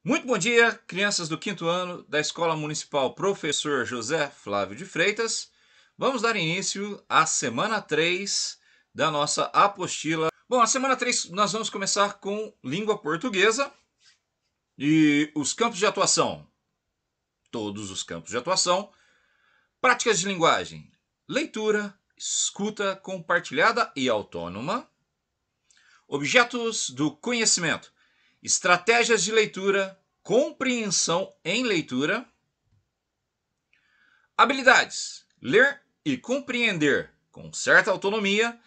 Muito bom dia, crianças do quinto ano da Escola Municipal Professor José Flávio de Freitas. Vamos dar início à semana 3 da nossa apostila. Bom, a semana 3 nós vamos começar com língua portuguesa e os campos de atuação. Todos os campos de atuação. Práticas de linguagem: leitura, escuta compartilhada e autônoma. Objetos do conhecimento: estratégias de leitura, compreensão em leitura. Habilidades: ler e compreender com certa autonomia.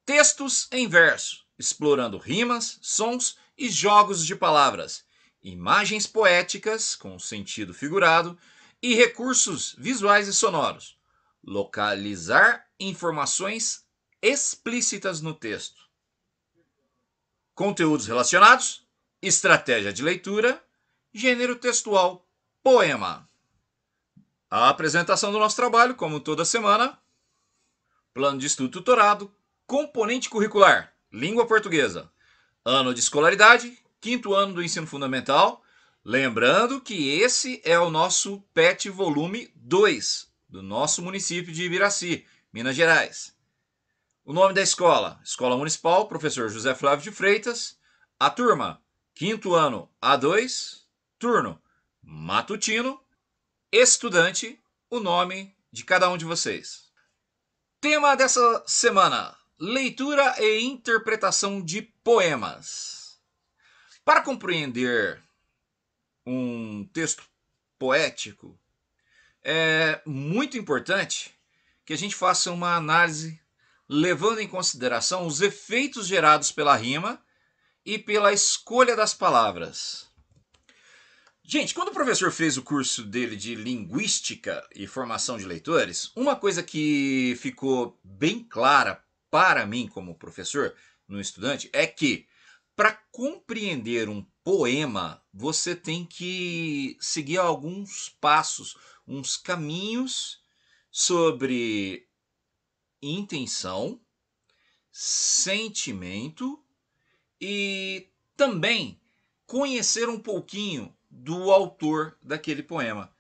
Textos em verso, explorando rimas, sons e jogos de palavras. Imagens poéticas com sentido figurado e recursos visuais e sonoros. Localizar informações explícitas no texto. Conteúdos relacionados: estratégia de leitura, gênero textual, poema. A apresentação do nosso trabalho, como toda semana: plano de estudo tutorado, componente curricular, língua portuguesa, ano de escolaridade, quinto ano do ensino fundamental. Lembrando que esse é o nosso PET volume 2, do nosso município de Ibiraci, Minas Gerais. O nome da escola: Escola Municipal Professor José Flávio de Freitas. A turma: quinto ano A2, turno matutino. Estudante: o nome de cada um de vocês. Tema dessa semana: leitura e interpretação de poemas. Para compreender um texto poético, é muito importante que a gente faça uma análise levando em consideração os efeitos gerados pela rima e pela escolha das palavras. Gente, quando o professor fez o curso dele de Linguística e Formação de Leitores, uma coisa que ficou bem clara para mim como professor, no estudante, é que para compreender um poema, você tem que seguir alguns passos, uns caminhos sobre intenção, sentimento e também conhecer um pouquinho do autor daquele poema.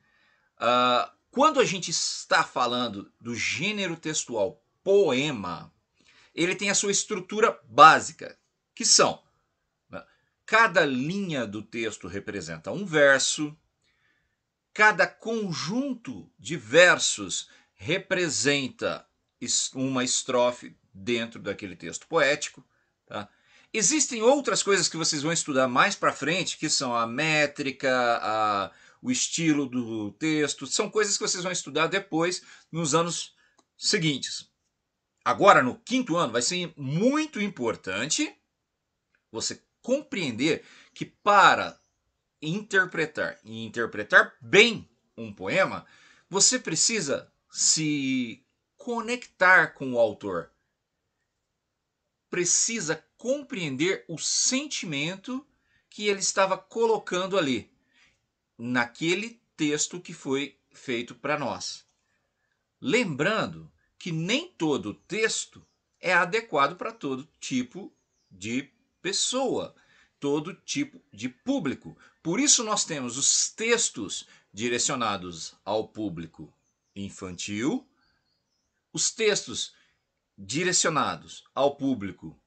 Quando a gente está falando do gênero textual poema, ele tem a sua estrutura básica, que são: cada linha do texto representa um verso, cada conjunto de versos representa uma estrofe dentro daquele texto poético. Tá? Existem outras coisas que vocês vão estudar mais para frente, que são a métrica, o estilo do texto, são coisas que vocês vão estudar depois, nos anos seguintes. Agora, no quinto ano, vai ser muito importante você compreender que para interpretar e interpretar bem um poema, você precisa se conectar com o autor, precisa compreender o sentimento que ele estava colocando ali, naquele texto que foi feito para nós. Lembrando que nem todo texto é adequado para todo tipo de pessoa, todo tipo de público. Por isso nós temos os textos direcionados ao público infantil, os textos direcionados ao público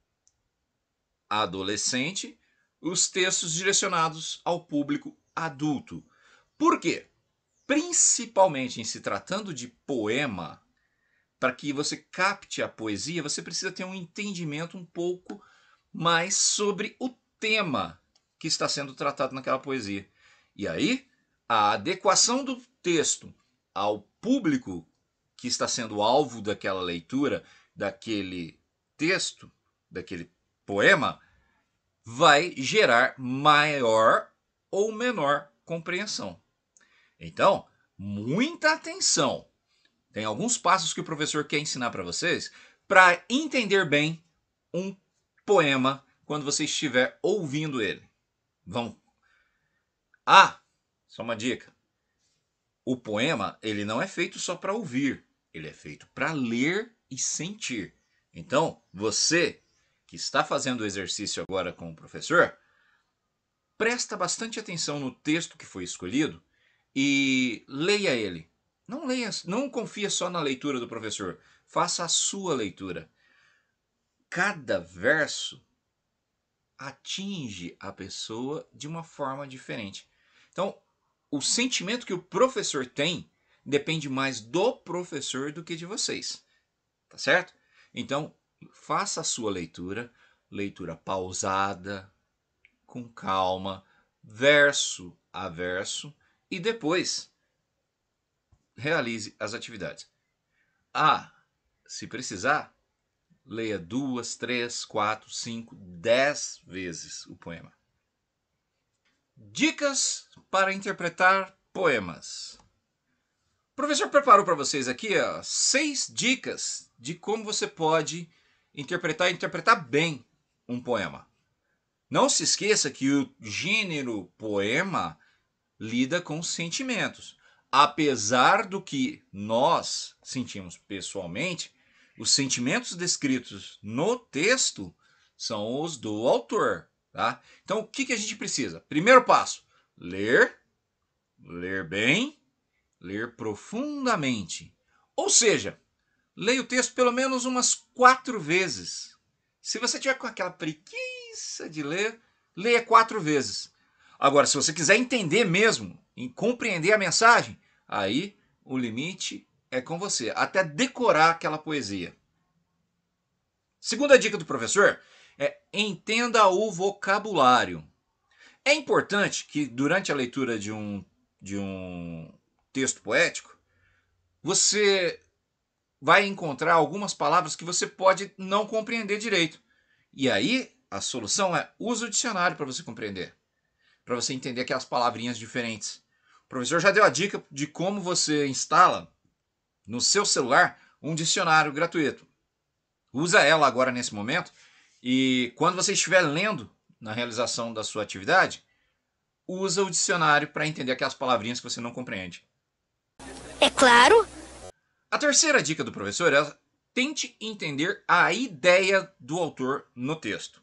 adolescente, os textos direcionados ao público adulto. Por quê? Principalmente em se tratando de poema, para que você capte a poesia, você precisa ter um entendimento um pouco mais sobre o tema que está sendo tratado naquela poesia. E aí, a adequação do texto ao público que está sendo alvo daquela leitura, daquele texto, daquele poema, vai gerar maior ou menor compreensão. Então, muita atenção. Tem alguns passos que o professor quer ensinar para vocês para entender bem um poema quando você estiver ouvindo ele. Vamos. Só uma dica. O poema, ele não é feito só para ouvir, ele é feito para ler e sentir. Então, você que está fazendo o exercício agora com o professor, presta bastante atenção no texto que foi escolhido e leia ele. Não confia só na leitura do professor, faça a sua leitura. Cada verso atinge a pessoa de uma forma diferente. Então, o sentimento que o professor tem depende mais do professor do que de vocês. Tá certo? Então, faça a sua leitura pausada, com calma, verso a verso, e depois realize as atividades. Se precisar, leia 2, 3, 4, 5, 10 vezes o poema. Dicas para interpretar poemas. O professor preparou para vocês aqui 6 dicas de como você pode interpretar bem um poema. Não se esqueça que o gênero poema lida com sentimentos. Apesar do que nós sentimos pessoalmente, os sentimentos descritos no texto são os do autor. Tá? Então, o que a gente precisa? Primeiro passo, ler bem, ler profundamente. Ou seja, leia o texto pelo menos umas 4 vezes. Se você tiver com aquela preguiça de ler, leia 4 vezes. Agora, se você quiser entender mesmo e compreender a mensagem, aí o limite é com você, até decorar aquela poesia. Segunda dica do professor é entenda o vocabulário. É importante que durante a leitura de um texto poético, você vai encontrar algumas palavras que você pode não compreender direito. E aí, a solução é use o dicionário para você compreender, para você entender aquelas palavrinhas diferentes. O professor já deu a dica de como você instala no seu celular um dicionário gratuito. Usa ela agora nesse momento e quando você estiver lendo na realização da sua atividade, usa o dicionário para entender aquelas palavrinhas que você não compreende. É claro. A terceira dica do professor é tente entender a ideia do autor no texto.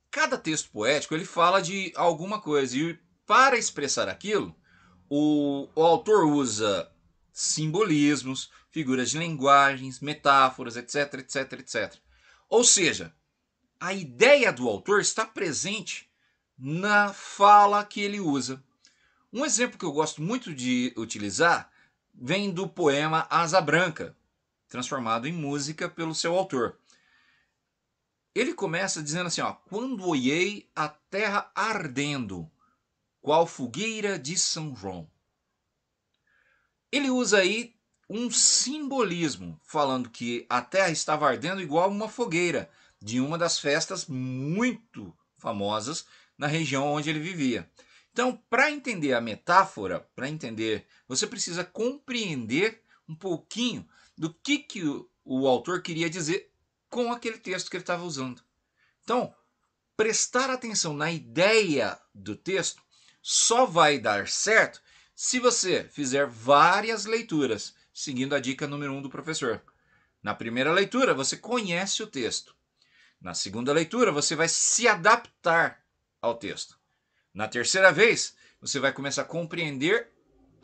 Cada texto poético ele fala de alguma coisa e para expressar aquilo, o autor usa simbolismos, figuras de linguagens, metáforas, etc, etc, etc. Ou seja, a ideia do autor está presente na fala que ele usa. Um exemplo que eu gosto muito de utilizar vem do poema Asa Branca, transformado em música pelo seu autor. Ele começa dizendo assim, quando olhei a terra ardendo, qual fogueira de São João. Ele usa aí um simbolismo, falando que a terra estava ardendo igual uma fogueira, de uma das festas muito famosas na região onde ele vivia. Então, para entender a metáfora, você precisa compreender um pouquinho do que o autor queria dizer com aquele texto que ele estava usando. Então, prestar atenção na ideia do texto só vai dar certo se você fizer várias leituras, seguindo a dica número 1 do professor. Na primeira leitura, você conhece o texto. Na segunda leitura, você vai se adaptar ao texto. Na terceira vez, você vai começar a compreender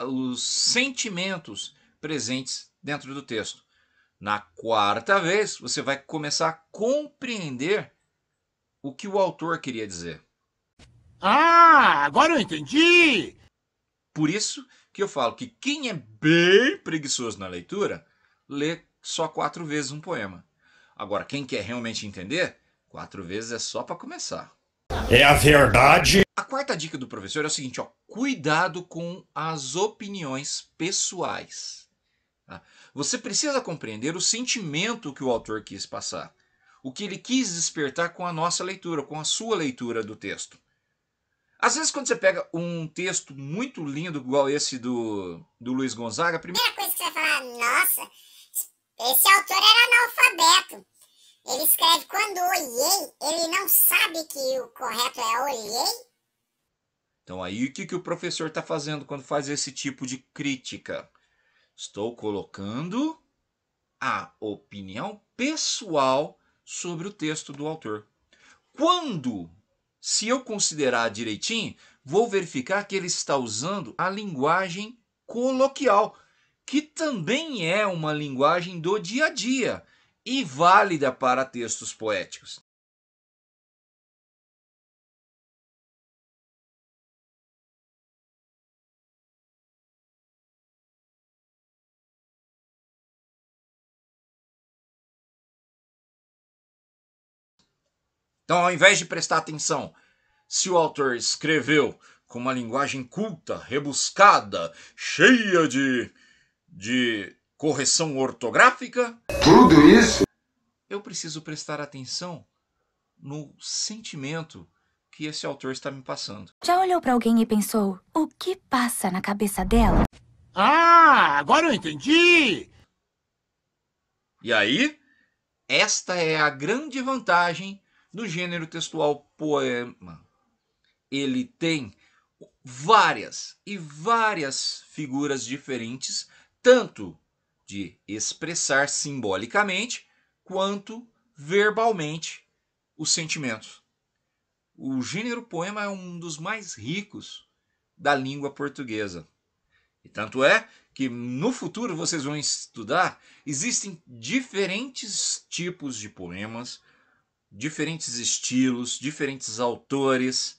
os sentimentos presentes dentro do texto. Na quarta vez, você vai começar a compreender o que o autor queria dizer. Agora eu entendi! Por isso que eu falo que quem é bem preguiçoso na leitura, lê só 4 vezes um poema. Agora, quem quer realmente entender, 4 vezes é só para começar. É a verdade. A quarta dica do professor é o seguinte, cuidado com as opiniões pessoais. Você precisa compreender o sentimento que o autor quis passar, o que ele quis despertar com a nossa leitura, com a sua leitura do texto. Às vezes, quando você pega um texto muito lindo, igual esse do Luiz Gonzaga, a primeira coisa que você vai falar, nossa, esse autor era analfabeto. Ele escreve quando olhei, ele não sabe que o correto é olhei. Então aí o que o professor está fazendo quando faz esse tipo de crítica? Estou colocando a opinião pessoal sobre o texto do autor. Quando Se eu considerar direitinho, vou verificar que ele está usando a linguagem coloquial, que também é uma linguagem do dia a dia e válida para textos poéticos. Então, ao invés de prestar atenção se o autor escreveu com uma linguagem culta, rebuscada, cheia de correção ortográfica, Tudo isso? eu preciso prestar atenção no sentimento que esse autor está me passando. Já olhou pra alguém e pensou, o que passa na cabeça dela? Ah, agora eu entendi! E aí, esta é a grande vantagem do gênero textual poema. Ele tem várias e várias figuras diferentes, tanto de expressar simbolicamente quanto verbalmente os sentimentos. O gênero poema é um dos mais ricos da língua portuguesa. E tanto é que no futuro vocês vão estudar, existem diferentes tipos de poemas, diferentes estilos, diferentes autores,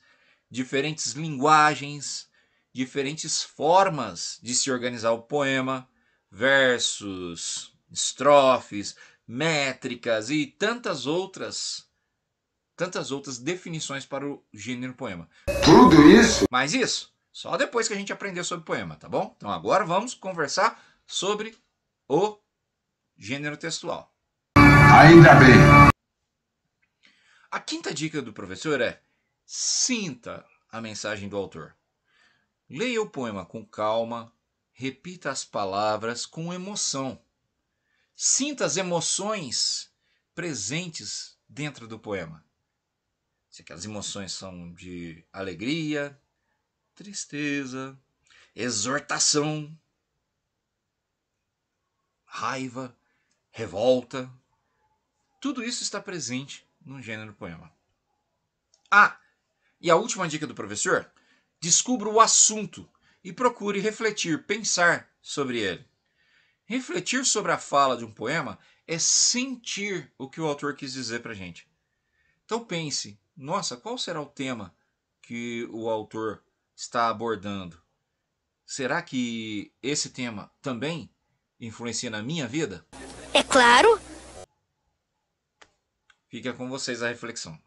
diferentes linguagens, diferentes formas de se organizar o poema, versos, estrofes, métricas e tantas outras definições para o gênero poema. Tudo isso? Mas isso só depois que a gente aprender sobre poema, tá bom? Então agora vamos conversar sobre o gênero textual. Ainda bem. A quinta dica do professor é: sinta a mensagem do autor. Leia o poema com calma, repita as palavras com emoção. Sinta as emoções presentes dentro do poema. Se aquelas emoções são de alegria, tristeza, exortação, raiva, revolta, tudo isso está presente no gênero poema. E a última dica do professor: descubra o assunto e procure refletir, pensar sobre ele. Refletir sobre a fala de um poema é sentir o que o autor quis dizer para a gente. Então pense, nossa, qual será o tema que o autor está abordando? Será que esse tema também influencia na minha vida? É claro. Fica com vocês a reflexão.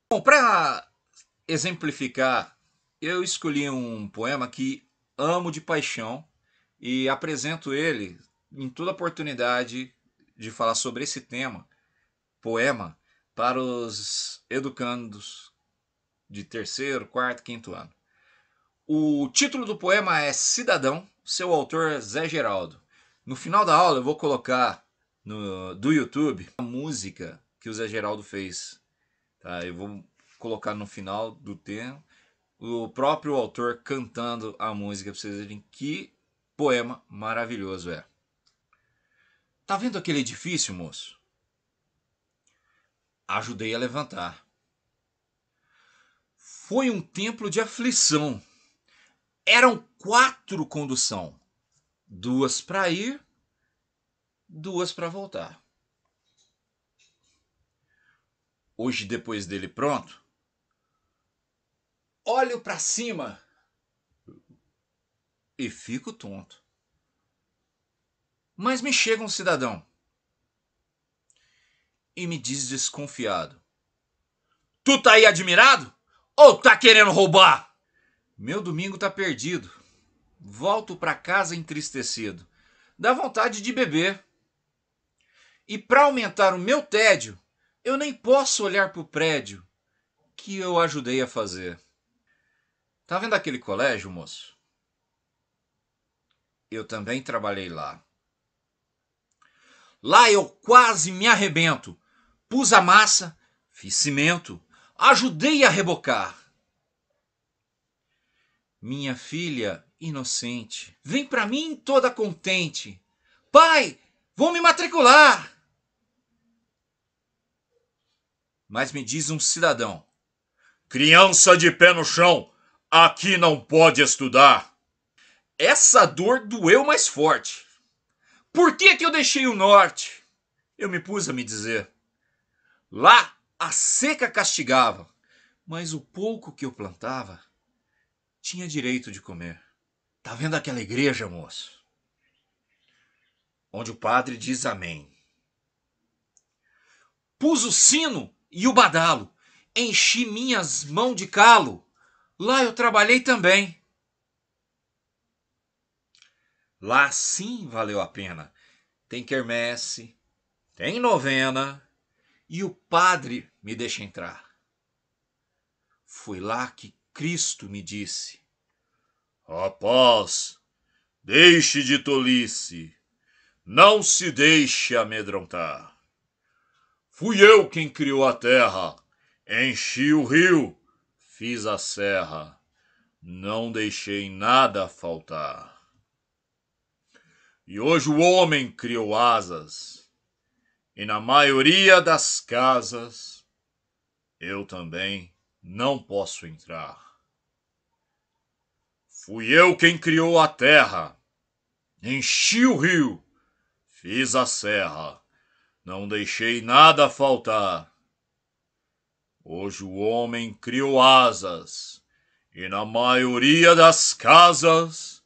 Bom, para exemplificar, eu escolhi um poema que amo de paixão e apresento ele em toda oportunidade de falar sobre esse tema, poema, para os educandos de terceiro, quarto, quinto ano. O título do poema é Cidadão, seu autor Zé Geraldo. No final da aula eu vou colocar do YouTube a música que o Zé Geraldo fez. Tá? Eu vou colocar no final do tema o próprio autor cantando a música para vocês verem que poema maravilhoso é. Tá vendo aquele edifício, moço? Ajudei a levantar. Foi um templo de aflição. Eram 4 condução. 2 para ir, 2 para voltar. Hoje, depois dele pronto, olho para cima e fico tonto. Mas me chega um cidadão e me diz desconfiado: tu tá aí admirado ou tá querendo roubar? Meu domingo tá perdido. Volto para casa entristecido. Dá vontade de beber. E para aumentar o meu tédio, eu nem posso olhar pro prédio que eu ajudei a fazer. Tá vendo aquele colégio, moço? Eu também trabalhei lá. Lá eu quase me arrebento. Pus a massa, fiz cimento, ajudei a rebocar. Minha filha inocente vem pra mim toda contente: pai, vou me matricular. Mas me diz um cidadão: Criança de pé no chão, aqui não pode estudar. Essa dor doeu mais forte. Por que eu deixei o norte? Eu me pus a me dizer. Lá a seca castigava, mas o pouco que eu plantava tinha direito de comer. Tá vendo aquela igreja, moço? Onde o padre diz amém. Pus o sino e o badalo, enchi minhas mãos de calo. Lá eu trabalhei também. Lá sim valeu a pena. Tem quermesse, tem novena e o padre me deixa entrar. Foi lá que Cristo me disse: rapaz, deixe de tolice, não se deixe amedrontar. Fui eu quem criou a terra, enchi o rio, fiz a serra, não deixei nada faltar. E hoje o homem criou asas, e na maioria das casas eu também não posso entrar. Fui eu quem criou a terra, enchi o rio, fiz a serra, não deixei nada faltar. Hoje o homem criou asas, e na maioria das casas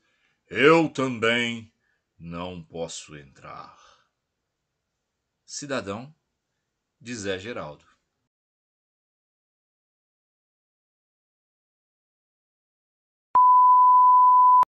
eu também não posso entrar. Cidadão de Zé Geraldo.